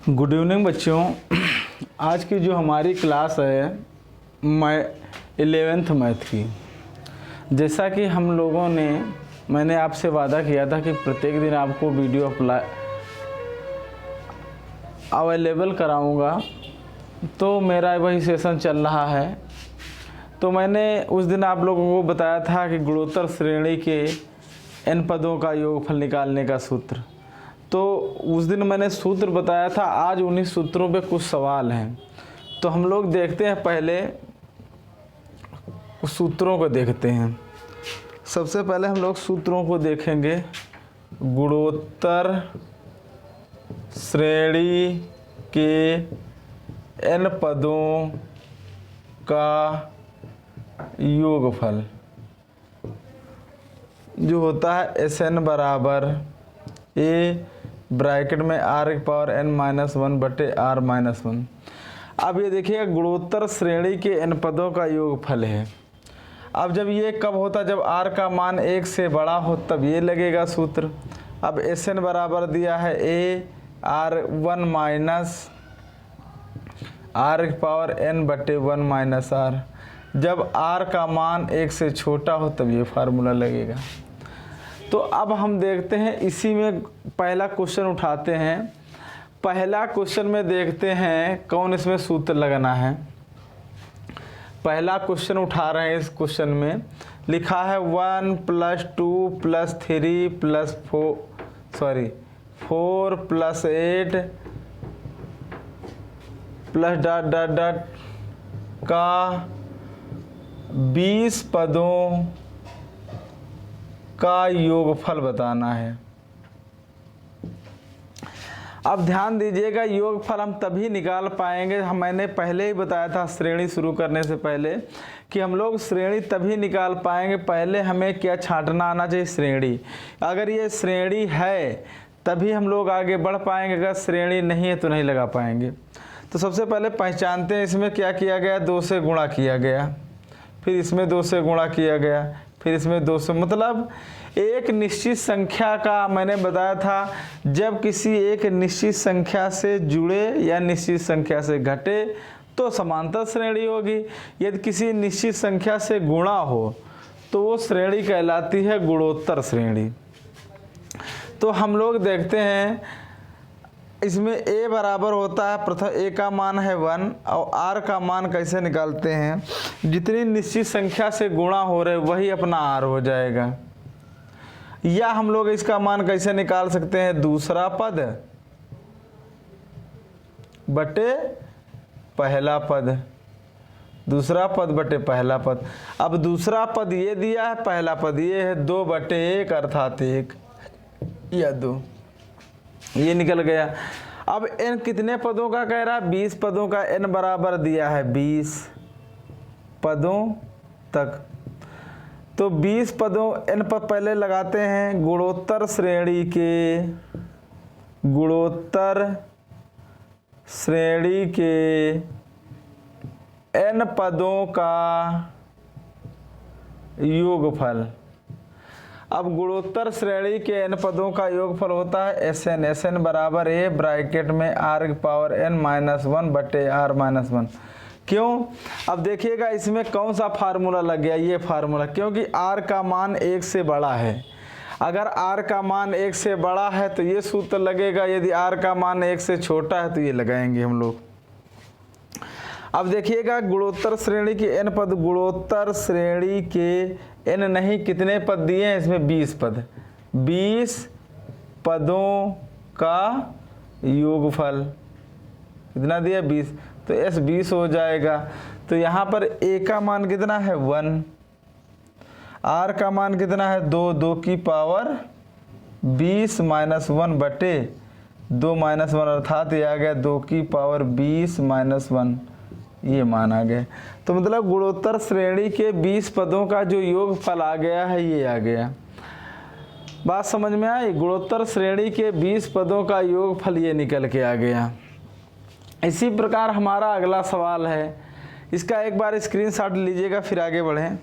Good evening बच्चों। आज की जो हमारी क्लास है मैं 11th मैथ की, जैसा कि हम लोगों ने मैंने आपसे वादा किया था कि प्रत्येक दिन आपको वीडियो अवेलेबल कराऊंगा, तो मेरा वही सेशन चल रहा है। तो मैंने उस दिन आप लोगों को बताया था कि गुणोत्तर श्रेणी के n पदों का योगफल निकालने का सूत्र। तो उस दिन मैंने सूत्र बताया था। आज उन्हीं सूत्रों पे कुछ सवाल हैं, तो हम लोग देखते हैं। पहले उस सूत्रों को देखते हैं। सबसे पहले हम लोग सूत्रों को देखेंगे। गुणोत्तर श्रेणी के n पदों का योगफल जो होता है Sn बराबर a ब्रैकेट में r⁻n-1 बटे r-1। अब ये देखिएगा गुणोत्तर श्रेणी के n पदों का योगफल है। अब जब ये कब होता, जब r का मान 1 से बड़ा हो तब ये लगेगा सूत्र। अब Sn बराबर दिया है a r1 माइनस r⁻n बटे 1 माइनस r। जब r का मान 1 से छोटा हो तब ये फार्मूला लगेगा। तो अब हम देखते हैं, इसी में पहला क्वेश्चन उठाते हैं। पहला क्वेश्चन में देखते हैं कौन इसमें सूत्र लगाना है। पहला क्वेश्चन उठा रहे हैं। इस क्वेश्चन में लिखा है 1 + 2 + 3 + 4 + 8 प्लस ... का 20 पदों का योगफल बताना है। अब ध्यान दीजिएगा, योगफल हम तभी निकाल पाएंगे, मैंने पहले ही बताया था श्रेणी शुरू करने से पहले कि हम लोग श्रेणी तभी निकाल पाएंगे, पहले हमें क्या छांटना आना चाहिए, श्रेणी। अगर ये श्रेणी है तभी हम लोग आगे बढ़ पाएंगे, अगर श्रेणी नहीं है तो नहीं लगा पाएंगे। तो सबसे पहले पहचानते हैं, इसमें क्या किया गया, 2 से गुणा किया गया, फिर इसमें 2 से गुणा किया गया, फिर इसमें 2 से, मतलब एक निश्चित संख्या का मैंने बताया था, जब किसी एक निश्चित संख्या से जुड़े या निश्चित संख्या से घटे तो समांतर श्रेणी होगी। यदि किसी निश्चित संख्या से गुणा हो तो वो श्रेणी कहलाती है गुणोत्तर श्रेणी। तो हम लोग देखते हैं, इसमें a बराबर होता है, प्रथम a का मान है 1 और r का मान कैसे निकालते हैं, जितनी निश्चित संख्या से गुणा हो रहे वही अपना r हो जाएगा। या हम लोग इसका मान कैसे निकाल सकते हैं, दूसरा पद बटे पहला पद, दूसरा पद बटे पहला पद। अब दूसरा पद ये दिया है, पहला पद ये है, 2/1 अर्थात 1 या 2, ये निकल गया। अब n कितने पदों का कह रहा है, 20 पदों का। n बराबर दिया है 20 पदों तक। तो 20 पदों n पर पहले लगाते हैं। गुणोत्तर श्रेणी के n पदों का योगफल। अब गुणोत्तर श्रेणी के n पदों का योगफल होता है Sn बराबर a ब्रैकेट में r⁻n-1 बटे r-1। क्यों? अब देखिएगा इसमें कौन सा फार्मूला लग गया, ये फार्मूला, क्योंकि r का मान 1 से बड़ा है। अगर r का मान 1 से बड़ा है तो ये सूत्र लगेगा, यदि r का मान 1 से छोटा है तो ये लगाएंगे हम लोग। अब देखिएगा गुणोत्तर श्रेणी के n पद, गुणोत्तर श्रेणी के n नहीं, कितने पद दिए हैं इसमें, 20 पद, 20 पदों का योगफल कितना दिया, 20, तो s 20 हो जाएगा। तो यहाँ पर a का मान कितना है, 1, r का मान कितना है, 2 की पावर 20 - 1 बटे 2 - 1 अर्थात ये आ गया 2 की पावर 20 - 1, ये मान आ गया। तो मतलब गुणोत्तर श्रेणी के 20 पदों का जो योगफल आ गया है, ये आ गया। बात समझ में आई? गुणोत्तर श्रेणी के 20 पदों का योगफल ये निकल के आ गया। इसी प्रकार हमारा अगला सवाल है, इसका एक बार स्क्रीनशॉट लीजिएगा फिर आगे बढ़ें।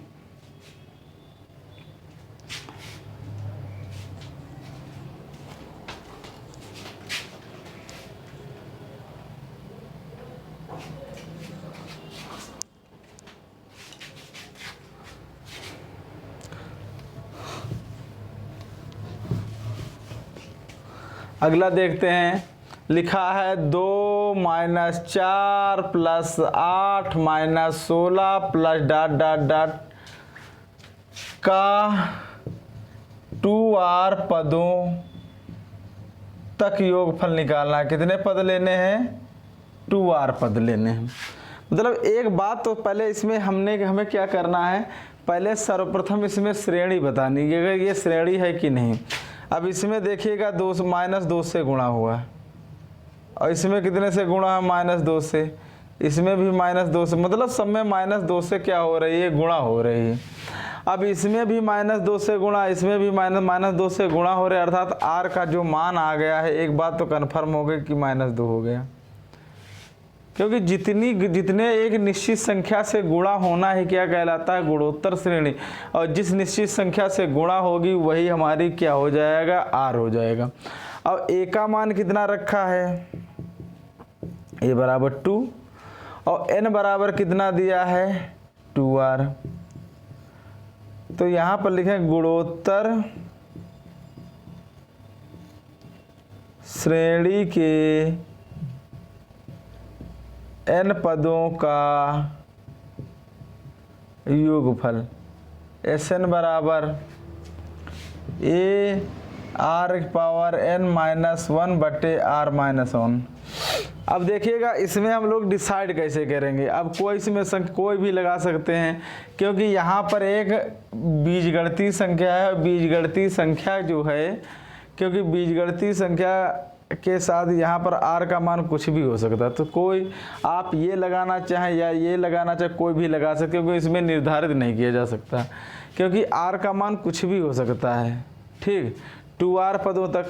अगला देखते हैं, लिखा है 2 minus 4 plus 8 minus 16 plus dot dot dot का 2r पदों तक योगफल निकालना है। कितने पद लेने हैं? 2r पद लेने हैं। मतलब एक बात तो पहले इसमें हमें क्या करना है, पहले सर्वप्रथम इसमें श्रेणी बतानी है, अगर ये श्रेणी है कि नहीं। अब इसमें देखिएगा 2 माइनस 2 से गुणा हुआ है, और इसमें कितने से गुणा है? माइनस 2 से। इसमें भी माइनस 2 से, मतलब सब में माइनस 2 से क्या हो रही है? गुणा हो रही है। अब इसमें भी माइनस 2 से गुणा, इसमें भी माइनस 2 से गुणा हो रहे, अर्थात r का जो मान आ गया है, एक बात तो कन्फर्म हो गई कि -2 हो गया। क्योंकि जितने एक निश्चित संख्या से गुणा होना ही क्या कहलाता है? गुणोत्तर श्रेणी। और जिस निश्चित संख्या से गुणा होगी वही हमारी क्या हो जाएगा? r हो जाएगा। अब a का मान कितना रखा है? a बराबर 2, और n बराबर कितना दिया है? 2r। तो यहाँ पर लिखें गुणोत्तर श्रेणी के n पदों का योगफल Sn बराबर a r power n minus 1 बटे r माइनस 1। अब देखिएगा इसमें हम लोग डिसाइड कैसे करेंगे। अब कोई इसमें कोई भी लगा सकते हैं, क्योंकि यहाँ पर एक बीजगणितीय संख्या है। बीजगणितीय संख्या जो है, क्योंकि बीजगणितीय संख्या के साथ यहाँ पर r का मान कुछ भी हो सकता है। तो कोई आप ये लगाना चाहें या ये लगाना चाहें, कोई भी लगा सकते, क्योंकि इसमें निर्धारित नहीं किया जा सकता, क्योंकि r का मान कुछ भी हो सकता है। ठीक, 2r पदों तक,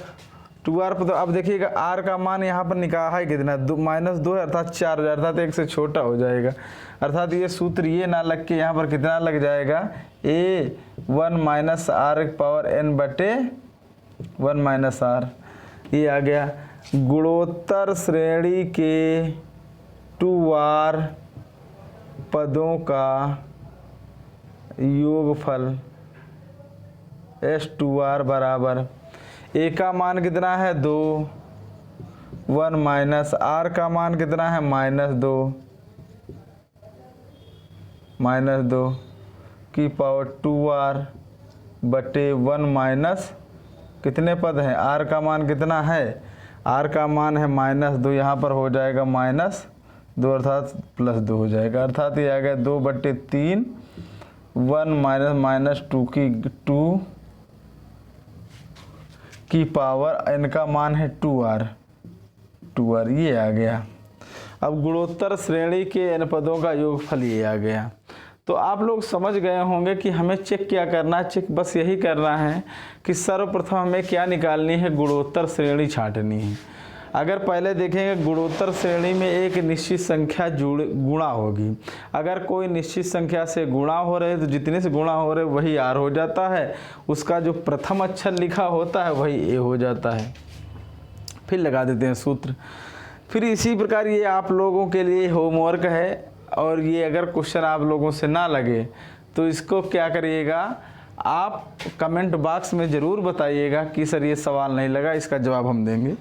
2r पदों। अब देखिएगा r का मान यहाँ पर निकाला है कितना? -2 है, अर्थात 4 हो जाए, अर्थात 1 से छोटा हो जाएगा। अर्थात ये सूत्र ये ना लग के यहाँ पर कितना लग जाएगा? a1 minus r power n बटे 1 माइनस r। ये आ गया गुणोत्तर श्रेणी के 2r पदों का योगफल S2r बराबर a का मान कितना है? 2, 1 माइनस r का मान कितना है? -2 की पावर 2r बटे 1 माइनस कितने पद हैं? r का मान कितना है? r का मान है -2, यहाँ पर हो जाएगा -2 अर्थात +2 हो जाएगा। अर्थात ये आ गया 2 बटे 3, 1 माइनस -2 की पावर n का मान है 2r, ये आ गया। अब गुणोत्तर श्रेणी के n पदों का योगफल ये आ गया। तो आप लोग समझ गए होंगे कि हमें चेक क्या करना है। चेक बस यही करना है कि सर्वप्रथम हमें क्या निकालनी है? गुणोत्तर श्रेणी छांटनी है। अगर पहले देखेंगे गुणोत्तर श्रेणी में एक निश्चित संख्या गुणा होगी। अगर कोई निश्चित संख्या से गुणा हो रहे तो जितने से गुणा हो रहे वही r हो जाता है। उसका जो प्रथम अक्षर लिखा होता है वही a हो जाता है। फिर लगा देते हैं सूत्र। फिर इसी प्रकार ये आप लोगों के लिए होमवर्क है, और ये अगर क्वेश्चन आप लोगों से ना लगे तो इसको क्या करिएगा, आप कमेंट बॉक्स में ज़रूर बताइएगा कि सर ये सवाल नहीं लगा, इसका जवाब हम देंगे।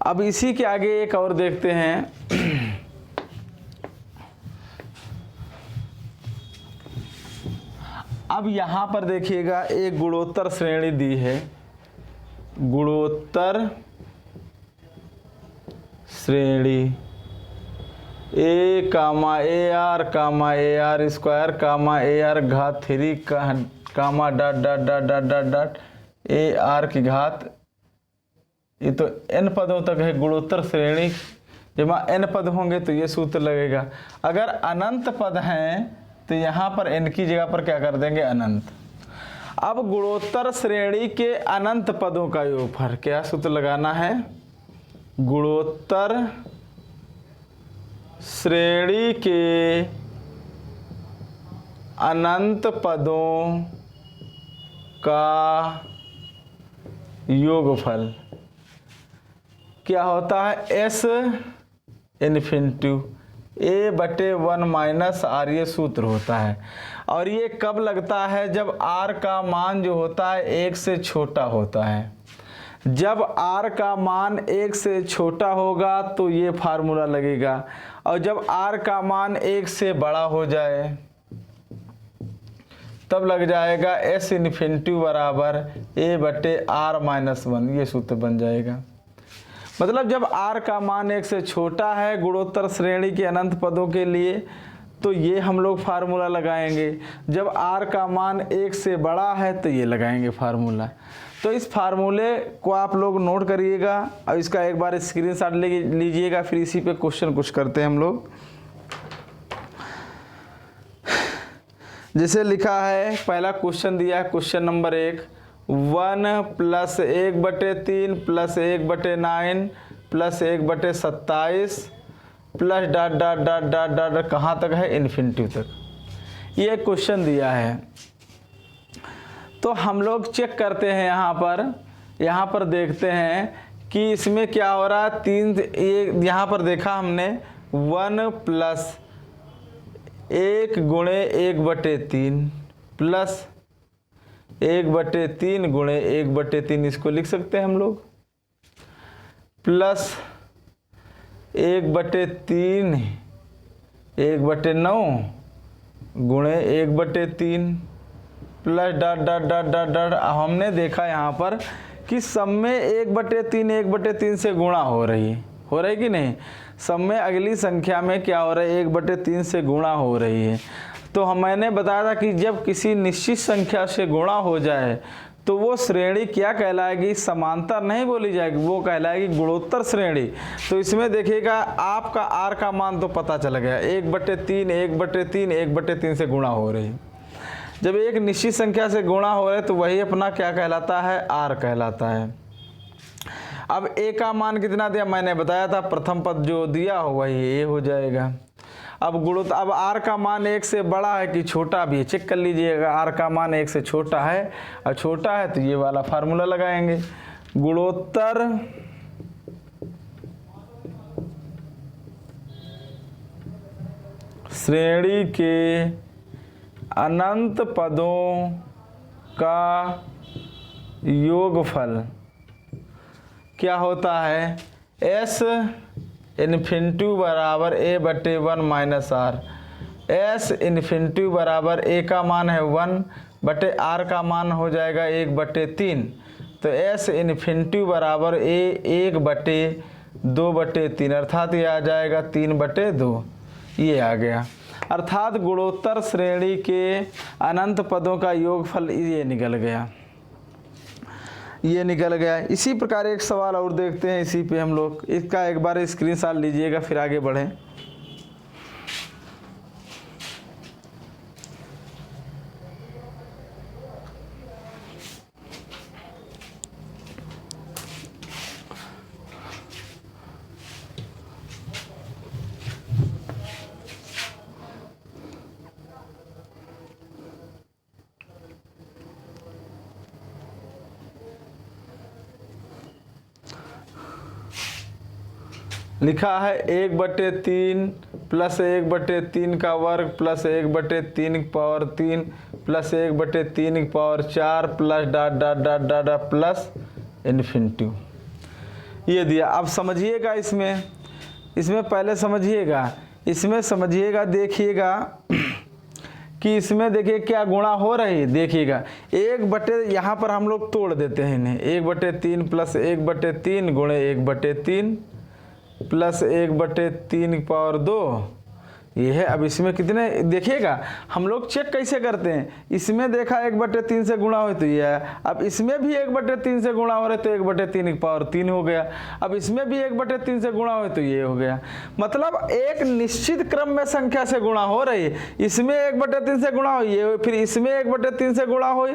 अब इसी के आगे एक और देखते हैं। अब यहाँ पर देखिएगा एक गुणोत्तर श्रेणी दी है। गुणोत्तर श्रेणी a comma ar comma ar square comma ar घात 3 comma dot dot dot dot dot dot ar की घात, ये तो n पदों तक है गुणोत्तर श्रेणी। जब n पद होंगे तो ये सूत्र लगेगा। अगर अनंत पद हैं तो यहाँ पर n की जगह पर क्या कर देंगे? अनंत। अब गुणोत्तर श्रेणी के अनंत पदों का योगफल, क्या सूत्र लगाना है? गुणोत्तर श्रेणी के अनंत पदों का योगफल क्या होता है? S इन्फिनिटी a बटे 1 माइनस r, ये सूत्र होता है। और ये कब लगता है? जब r का मान जो होता है 1 से छोटा होता है। जब r का मान 1 से छोटा होगा तो ये फार्मूला लगेगा, और जब r का मान 1 से बड़ा हो जाए तब लग जाएगा s इन्फिनिटी बराबर a बटे r माइनस 1। ये सूत्र बन जाएगा। मतलब जब r का मान 1 से छोटा है गुणोत्तर श्रेणी के अनंत पदों के लिए तो ये हम लोग फार्मूला लगाएंगे, जब r का मान 1 से बड़ा है तो ये लगाएंगे फार्मूला। तो इस फार्मूले को आप लोग नोट करिएगा और इसका एक बार स्क्रीनशॉट ले लीजिएगा, फिर इसी पे क्वेश्चन कुछ करते हैं हम लोग। जैसे लिखा है, पहला क्वेश्चन दिया है, question number 1, 1 plus 1/3 plus 1/9 plus 1/27 plus dot dot dot dot dot कहाँ तक है, इन्फिनिटी तक। ये क्वेश्चन दिया है। तो हम लोग चेक करते हैं यहाँ पर देखते हैं कि इसमें क्या हो रहा है। 3 ये यहाँ पर देखा हमने 1 प्लस 1 गुणे 1/3 प्लस 1/3 गुणे 1/3, इसको लिख सकते हैं हम लोग, प्लस 1/3 1/9 गुणे 1/3 plus dot dot dot dot dot. हमने देखा यहाँ पर कि सब में 1/3 1/3 से गुणा हो रही है कि नहीं। सब में अगली संख्या में क्या हो रहा है, 1/3 से गुणा हो रही है। तो मैंने बताया था कि जब किसी निश्चित संख्या से गुणा हो जाए तो वो श्रेणी क्या कहलाएगी, समांतर नहीं बोली जाएगी, वो कहलाएगी गुणोत्तर श्रेणी। तो इसमें देखिएगा आपका r का मान तो पता चल गया, 1/3 1/3 1/3 से गुणा हो रही। जब एक निश्चित संख्या से गुणा हो रहे तो वही अपना क्या कहलाता है, r कहलाता है। अब a का मान कितना दिया, मैंने बताया था प्रथम पद जो दिया हो वही a हो जाएगा। अब अब r का मान 1 से बड़ा है कि छोटा भी है, चेक कर लीजिएगा। r का मान 1 से छोटा है और छोटा है तो ये वाला फार्मूला लगाएंगे। गुणोत्तर श्रेणी के अनंत पदों का योगफल क्या होता है, s इन्फिनिटी बराबर a/1 minus r। s infinity बराबर a का मान है 1 बटे r का मान हो जाएगा 1/3। तो s इन्फिनिटी बराबर a 1/2/3 अर्थात ये आ जाएगा 3/2। ये आ गया, अर्थात गुणोत्तर श्रेणी के अनंत पदों का योगफल ये निकल गया। इसी प्रकार एक सवाल और देखते हैं, इसी पे हम लोग इसका एक बार स्क्रीनशॉट लीजिएगा फिर आगे बढ़ें। लिखा है 1/3 प्लस 1/3 का वर्ग प्लस 1/3 की पावर 3 प्लस 1/3 की power 4 plus dot dot dot dot plus infinity. ये दिया। अब समझिएगा, इसमें पहले समझिएगा, देखिएगा कि इसमें देखिए क्या गुणा हो रही है। देखिएगा 1/, यहाँ पर हम लोग तोड़ देते हैं इन्हें, 1/3 प्लस 1/3 गुणे 1/3 प्लस 1/3 की पावर 2 ये है। अब इसमें कितने देखिएगा, हम लोग चेक कैसे करते हैं, इसमें देखा 1/3 से गुणा हो तो ये है। अब इसमें भी 1/3 से गुणा हो रहे तो 1/3 की पावर 3 हो गया। अब इसमें भी 1/3 से गुणा हो तो ये हो गया। मतलब एक निश्चित क्रम में संख्या से गुणा हो रही है, इसमें 1/3 से गुणा हो ये, फिर इसमें 1/3 से गुणा हो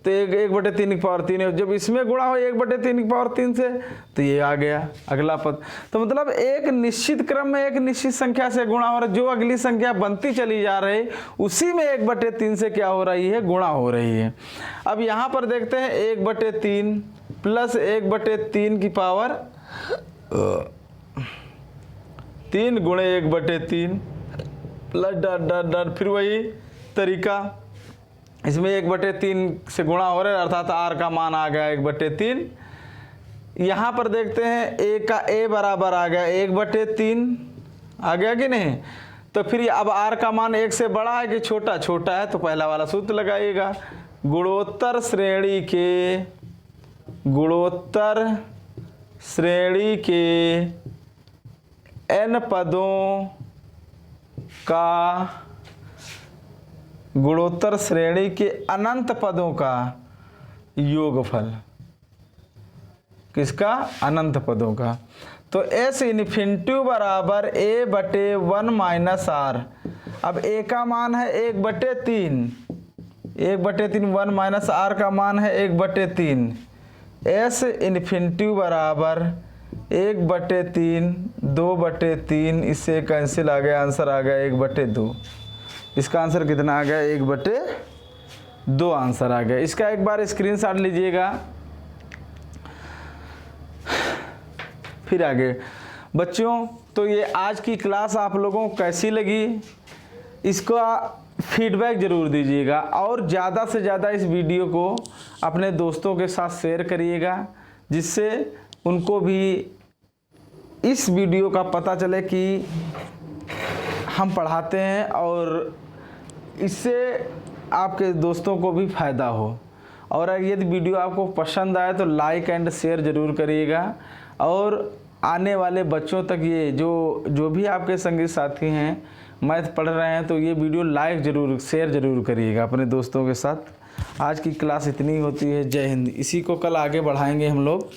तो 1/3 की पावर 3 है। जब इसमें गुणा हो 1/3 की पावर 3 से तो ये आ गया अगला पद। तो मतलब एक निश्चित क्रम में एक निश्चित संख्या से गुणा हो रहा है, जो अगली संख्या बनती चली जा रही उसी में 1/3 से क्या हो रही है, गुणा हो रही है। अब यहाँ पर देखते हैं 1/3 प्लस 1/3 की पावर 3 गुणे 1/3 प्लस डॉट डॉट डॉट, फिर वही तरीका, इसमें 1/3 से गुणा हो रहा है अर्थात r का मान आ गया 1/3 यहाँ पर देखते हैं ए का ए बराबर आ गया 1/3 आ गया कि नहीं। तो फिर अब आर का मान 1 से बड़ा है कि छोटा, छोटा है, तो पहला वाला सूत्र लगाइएगा। गुणोत्तर श्रेणी के n पदों का, गुणोत्तर श्रेणी के अनंत पदों का योगफल, किसका? अनंत पदों का। तो S इन्फिनिटी बराबर A/1 माइनस आर। अब A का मान है 1/3, 1/3, 1 माइनस आर का मान है 1/3। S इन्फिनिटी बराबर 1/3, 2/3, इससे कैंसिल आ गया, आंसर आ गया 1/2। इसका आंसर कितना आ गया? 1/2 आंसर आ गया। इसका एक बार स्क्रीनशॉट लीजिएगा। फिर आगे बच्चों, तो ये आज की क्लास आप लोगों को कैसी लगी, इसका फीडबैक ज़रूर दीजिएगा और ज़्यादा से ज़्यादा इस वीडियो को अपने दोस्तों के साथ शेयर करिएगा, जिससे उनको भी इस वीडियो का पता चले कि हम पढ़ाते हैं और इससे आपके दोस्तों को भी फ़ायदा हो। और यदि वीडियो आपको पसंद आए तो लाइक एंड शेयर ज़रूर करिएगा और आने वाले बच्चों तक ये जो भी आपके संगी साथी हैं मैथ पढ़ रहे हैं तो ये वीडियो लाइक ज़रूर शेयर ज़रूर करिएगा अपने दोस्तों के साथ। आज की क्लास इतनी होती है। जय हिंद। इसी को कल आगे बढ़ाएंगे हम लोग।